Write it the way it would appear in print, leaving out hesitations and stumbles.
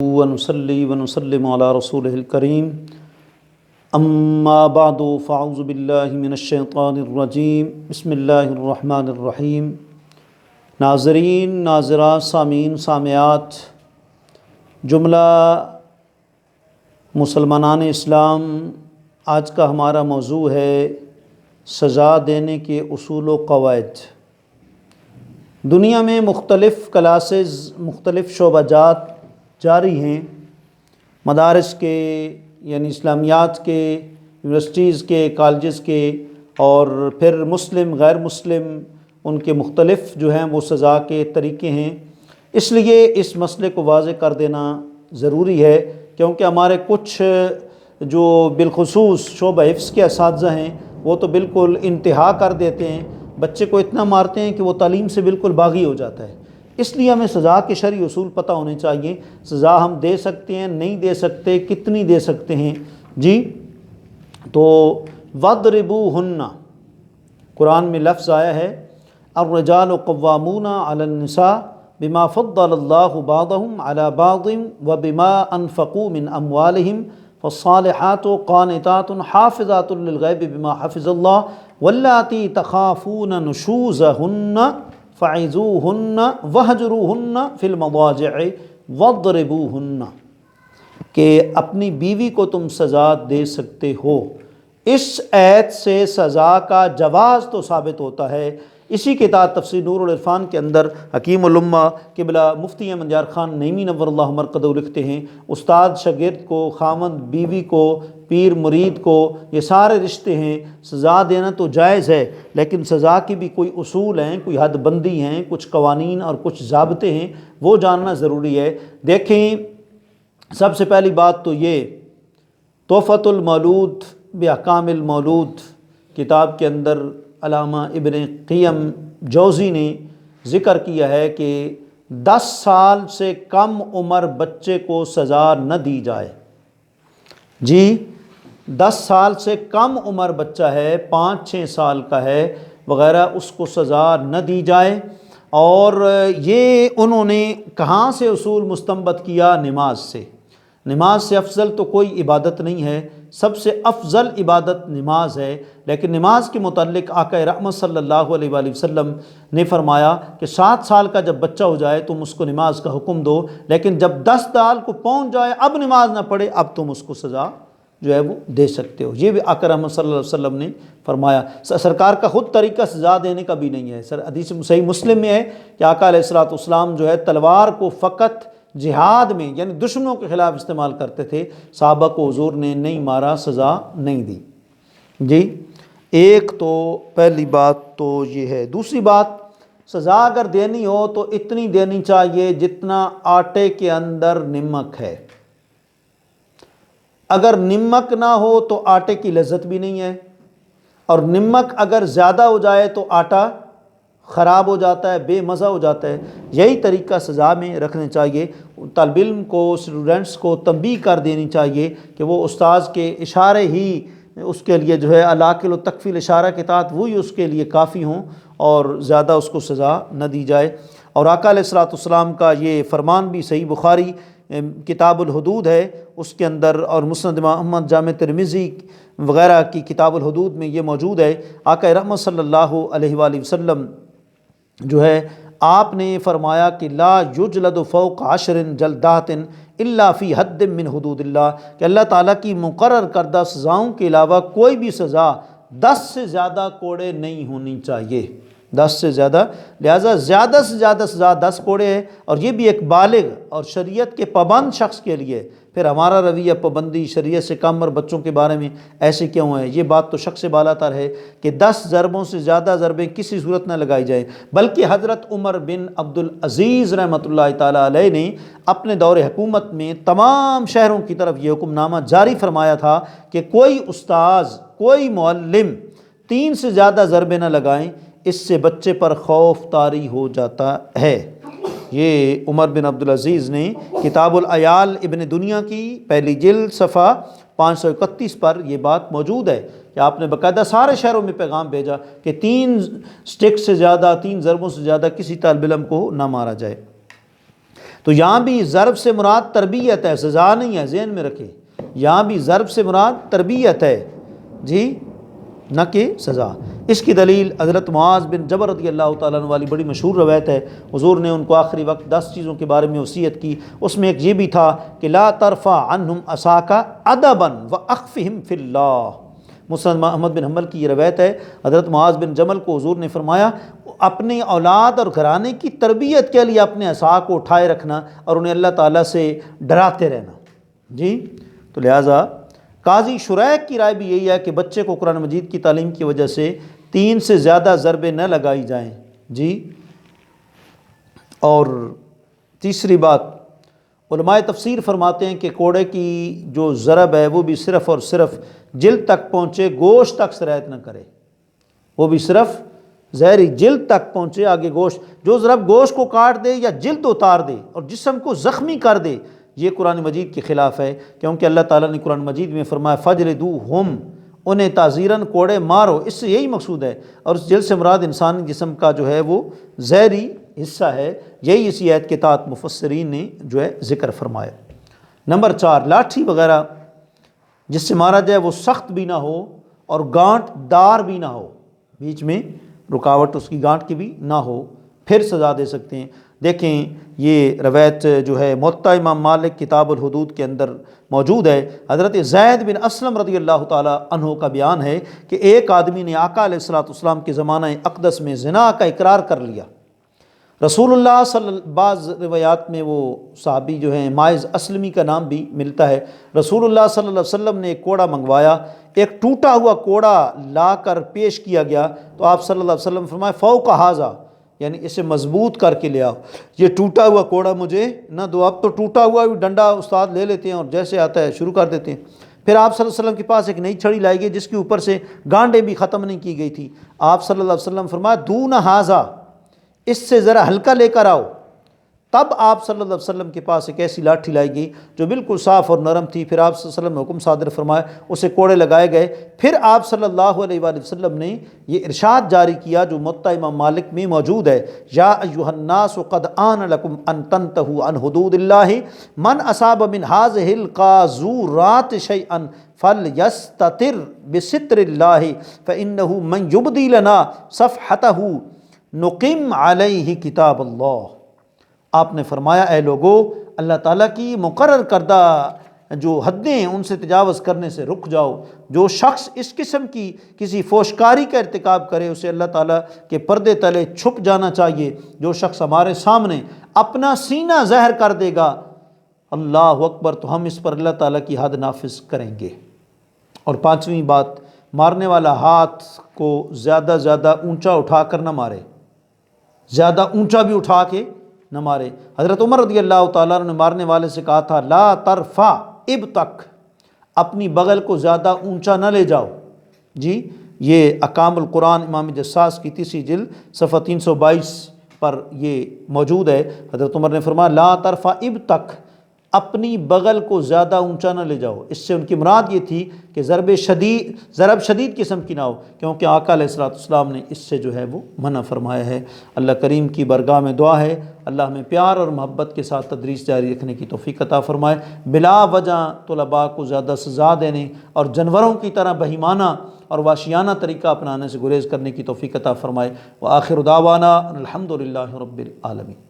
ونصلي ونسلم على رسوله الكريم اما بعد فاعوذ باللہ من الشیطان الرجیم بسم اللہ الرحمن الرحیم۔ ناظرین، ناظرات، سامعین، سامعات، جملہ مسلمانان اسلام، آج کا ہمارا موضوع ہے سزا دینے کے اصول و قواعد۔ دنیا میں مختلف کلاسز، مختلف شعبہ جات جاری ہیں، مدارس کے یعنی اسلامیات کے، یونیورسٹیز کے، کالجز کے، اور پھر مسلم غیر مسلم ان کے مختلف جو ہیں وہ سزا کے طریقے ہیں۔ اس لیے اس مسئلے کو واضح کر دینا ضروری ہے، کیونکہ ہمارے کچھ جو بالخصوص شعبہ حفظ کے اساتذہ ہیں وہ تو بالکل انتہا کر دیتے ہیں، بچے کو اتنا مارتے ہیں کہ وہ تعلیم سے بالکل باغی ہو جاتا ہے۔ اس لیے ہمیں سزا کے شرعی اصول پتہ ہونے چاہیے۔ سزا ہم دے سکتے ہیں، نہیں دے سکتے، کتنی دے سکتے ہیں جی؟ تو وَاضْرِبُوهُنَّ، قرآن میں لفظ آیا ہے الرجال قوامون علی النساء بما فضل اللہ بعضهم علی بعض وبما انفقوا من اموالهم فالصالحات قانتات حافظات للغیب بما حفظ اللہ واللاتی تخافون نشوزهن فعظوہن وہجروہن فی المضاجع واضربوہن، کہ اپنی بیوی کو تم سزا دے سکتے ہو۔ اس آیت سے سزا کا جواز تو ثابت ہوتا ہے۔ اسی کتاب تفسیر نور العرفان کے اندر حکیم الامہ قبلہ مفتی احمد یار خان نعیمی نور اللہ مرقدہ لکھتے ہیں، استاد شاگرد کو، خاوند بیوی کو، پیر مرید کو، یہ سارے رشتے ہیں، سزا دینا تو جائز ہے، لیکن سزا کی بھی کوئی اصول ہیں، کوئی حد بندی ہیں، کچھ قوانین اور کچھ ضابطے ہیں، وہ جاننا ضروری ہے۔ دیکھیں، سب سے پہلی بات تو یہ تحفۃ المولود باحکام المولود کتاب کے اندر علامہ ابن قیم جوزی نے ذکر کیا ہے کہ 10 سال سے کم عمر بچے کو سزا نہ دی جائے۔ جی، 10 سال سے کم عمر بچہ ہے، 5-6 سال کا ہے وغیرہ، اس کو سزا نہ دی جائے۔ اور یہ انہوں نے کہاں سے اصول مستنبط کیا؟ نماز سے۔ نماز سے افضل تو کوئی عبادت نہیں ہے، سب سے افضل عبادت نماز ہے، لیکن نماز کے متعلق آقا رحمت صلی اللہ علیہ وآلہ وسلم نے فرمایا کہ 7 سال کا جب بچہ ہو جائے تم اس کو نماز کا حکم دو، لیکن جب 10 سال کو پہنچ جائے اب نماز نہ پڑھے، اب تم اس کو سزا جو ہے وہ دے سکتے ہو۔ یہ بھی آقا رحمت صلی اللہ علیہ وسلم نے فرمایا۔ سرکار کا خود طریقہ سزا دینے کا بھی نہیں ہے۔ حدیث صحیح مسلم میں ہے کہ آقا علیہ الصلوۃ والسلام جو ہے تلوار کو فقط جہاد میں یعنی دشمنوں کے خلاف استعمال کرتے تھے، صحابہ کو حضور نے نہیں مارا، سزا نہیں دی۔ جی، ایک تو پہلی بات تو یہ ہے۔ دوسری بات، سزا اگر دینی ہو تو اتنی دینی چاہیے جتنا آٹے کے اندر نمک ہے۔ اگر نمک نہ ہو تو آٹے کی لذت بھی نہیں ہے، اور نمک اگر زیادہ ہو جائے تو آٹا خراب ہو جاتا ہے، بے مزہ ہو جاتا ہے۔ یہی طریقہ سزا میں رکھنے چاہیے۔ طالب علم کو، اسٹوڈنٹس کو تنبیہ کر دینی چاہیے کہ وہ استاذ کے اشارے ہی اس کے لیے جو ہے العاقل و تکفی الاشارہ کے تحت وہی اس کے لیے کافی ہوں، اور زیادہ اس کو سزا نہ دی جائے۔ اور آقا علیہ الصلوۃ والسلام کا یہ فرمان بھی صحیح بخاری کتاب الحدود ہے اس کے اندر، اور مسند امام احمد، جامع ترمذی وغیرہ کی کتاب الحدود میں یہ موجود ہے۔ آقا رحمت صلی اللہ علیہ وآلہ وسلم جو ہے آپ نے فرمایا کہ لا یجلد فوق 10 جلدات الا فی حد من حدود اللہ، کہ اللہ تعالیٰ کی مقرر کردہ سزاؤں کے علاوہ کوئی بھی سزا 10 سے زیادہ کوڑے نہیں ہونی چاہیے، 10 سے زیادہ، لہٰذا زیادہ سے زیادہ سزا 10 کوڑے ہے، اور یہ بھی ایک بالغ اور شریعت کے پابند شخص کے لیے۔ پھر ہمارا رویہ پابندی شریعت سے کم اور بچوں کے بارے میں ایسے کیوں ہے؟ یہ بات تو شخص سے بالا تر ہے کہ 10 ضربوں سے زیادہ ضربیں کسی صورت نہ لگائی جائیں، بلکہ حضرت عمر بن عبدالعزیز رحمۃ اللہ تعالیٰ علیہ نے اپنے دور حکومت میں تمام شہروں کی طرف یہ حکم نامہ جاری فرمایا تھا کہ کوئی استاذ، کوئی معلم 3 سے زیادہ ضربیں نہ لگائیں، اس سے بچے پر خوف طاری ہو جاتا ہے۔ یہ عمر بن عبدالعزیز نے کتاب العیال ابن دنیا کی پہلی جلد صفحہ 531 پر یہ بات موجود ہے کہ آپ نے باقاعدہ سارے شہروں میں پیغام بھیجا کہ 3 سٹک سے زیادہ، 3 ضربوں سے زیادہ کسی طالب علم کو نہ مارا جائے۔ تو یہاں بھی ضرب سے مراد تربیت ہے، سزا نہیں ہے، ذہن میں رکھیں، یہاں بھی ضرب سے مراد تربیت ہے جی، نہ کہ سزا۔ اس کی دلیل حضرت معاذ بن جبل رضی اللہ تعالیٰ عنہ والی بڑی مشہور روایت ہے، حضور نے ان کو آخری وقت 10 چیزوں کے بارے میں وصیت کی، اس میں ایک یہ بھی تھا کہ لا ترفع عنہم عصاک ادبا واخفہم فی اللہ۔ مسند احمد بن حنبل کی یہ روایت ہے، حضرت معاذ بن جبل کو حضور نے فرمایا اپنی اولاد اور گھرانے کی تربیت کے لیے اپنے عصا کو اٹھائے رکھنا اور انہیں اللہ تعالیٰ سے ڈراتے رہنا جی۔ تو لہٰذا قاضی شریک کی رائے بھی یہی ہے کہ بچے کو قرآن مجید کی تعلیم کی وجہ سے 3 سے زیادہ ضربیں نہ لگائی جائیں جی۔ اور تیسری بات، علماء تفسیر فرماتے ہیں کہ کوڑے کی جو ضرب ہے وہ بھی صرف اور صرف جلد تک پہنچے، گوشت تک سرایت نہ کرے، وہ بھی صرف زہری جلد تک پہنچے، آگے گوشت، جو ضرب گوشت کو کاٹ دے یا جلد اتار دے اور جسم کو زخمی کر دے، یہ قرآن مجید کے خلاف ہے، کیونکہ اللہ تعالیٰ نے قرآن مجید میں فرمایا فَجْلِدُوهُمْ، انہیں تعزیراً کوڑے مارو، اس سے یہی مقصود ہے، اور اس جلد سے مراد انسانی جسم کا جو ہے وہ زہری حصہ ہے، یہی اسی آیت کے تحت مفسرین نے جو ہے ذکر فرمایا۔ نمبر 4، لاٹھی وغیرہ جس سے مارا جائے وہ سخت بھی نہ ہو اور گانٹ دار بھی نہ ہو، بیچ میں رکاوٹ اس کی گانٹ کی بھی نہ ہو، پھر سزا دے سکتے ہیں۔ دیکھیں یہ روایت جو ہے موطا امام مالک کتاب الحدود کے اندر موجود ہے، حضرت زید بن اسلم رضی اللہ تعالی عنہ کا بیان ہے کہ ایک آدمی نے آقا علیہ الصلوۃ والسلام کے زمانہ اقدس میں زنا کا اقرار کر لیا۔ رسول اللہ بعض روایات میں وہ صحابی جو ہیں ماعز اسلمی کا نام بھی ملتا ہے، رسول اللہ صلی اللہ علیہ وسلم نے ایک کوڑا منگوایا، ایک ٹوٹا ہوا کوڑا لا کر پیش کیا گیا تو آپ صلی اللہ علیہ وسلم فرمایا فوق ھذا، یعنی اسے مضبوط کر کے لے آؤ، یہ ٹوٹا ہوا کوڑا مجھے نہ دو۔ اب تو ٹوٹا ہوا بھی ڈنڈا استاد لے لیتے ہیں اور جیسے آتا ہے شروع کر دیتے ہیں۔ پھر آپ صلی اللہ علیہ وسلم کے پاس ایک نئی چھڑی لائی گئی جس کے اوپر سے گانڈیں بھی ختم نہیں کی گئی تھی، آپ صلی اللہ علیہ وسلم فرمایا دون ھذا، اس سے ذرا ہلکا لے کر آؤ۔ تب آپ صلی اللہ علیہ وسلم کے پاس ایک ایسی لاٹھی لائی گئی جو بالکل صاف اور نرم تھی، پھر آپ صلی اللہ علیہ وسلم نے حکم صادر فرمایا، اسے کوڑے لگائے گئے۔ پھر آپ صلی اللہ علیہ وآلہ وسلم نے یہ ارشاد جاری کیا جو موطا امام مالک میں موجود ہے، یا ایھا الناس قد آن لکم ان تنتہوا عن حدود اللہ من اصاب من ھذہ القاذورات شیئا فلیستتر بستر اللہ فانہ من یبدی لنا صفحتہ نقم علیہ کتاب اللہ۔ آپ نے فرمایا اے لوگو، اللہ تعالیٰ کی مقرر کردہ جو حدیں ہیں ان سے تجاوز کرنے سے رک جاؤ۔ جو شخص اس قسم کی کسی فوشکاری کا ارتکاب کرے اسے اللہ تعالیٰ کے پردے تلے چھپ جانا چاہیے۔ جو شخص ہمارے سامنے اپنا سینہ ظاہر کر دے گا اللہ اکبر تو ہم اس پر اللہ تعالیٰ کی حد نافذ کریں گے۔ اور 5ویں بات، مارنے والا ہاتھ کو زیادہ اونچا اٹھا کر نہ مارے، زیادہ اونچا بھی اٹھا کے نہ مارے۔ حضرت عمر رضی اللہ تعالیٰ عنہ نے مارنے والے سے کہا تھا لا ترفع ابتک، اپنی بغل کو زیادہ اونچا نہ لے جاؤ جی۔ یہ احکام القرآن امام جساس کی 3ری جلد صفحہ 322 پر یہ موجود ہے۔ حضرت عمر نے فرمایا لا ترفع ابتک، اپنی بغل کو زیادہ اونچا نہ لے جاؤ۔ اس سے ان کی مراد یہ تھی کہ ضرب شدید قسم کی نہ ہو، کیونکہ آقا علیہ الصلوۃ والسلام نے اس سے جو ہے وہ منع فرمایا ہے۔ اللہ کریم کی بارگاہ میں دعا ہے اللہ ہمیں پیار اور محبت کے ساتھ تدریس جاری رکھنے کی توفیق عطا فرمائے، بلا وجہ طلباء کو زیادہ سزا دینے اور جانوروں کی طرح بہیمانہ اور وحشیانہ طریقہ اپنانے سے گریز کرنے کی توفیق عطا فرمائے۔ وآخر دعوانا الحمد للہ رب العالمین۔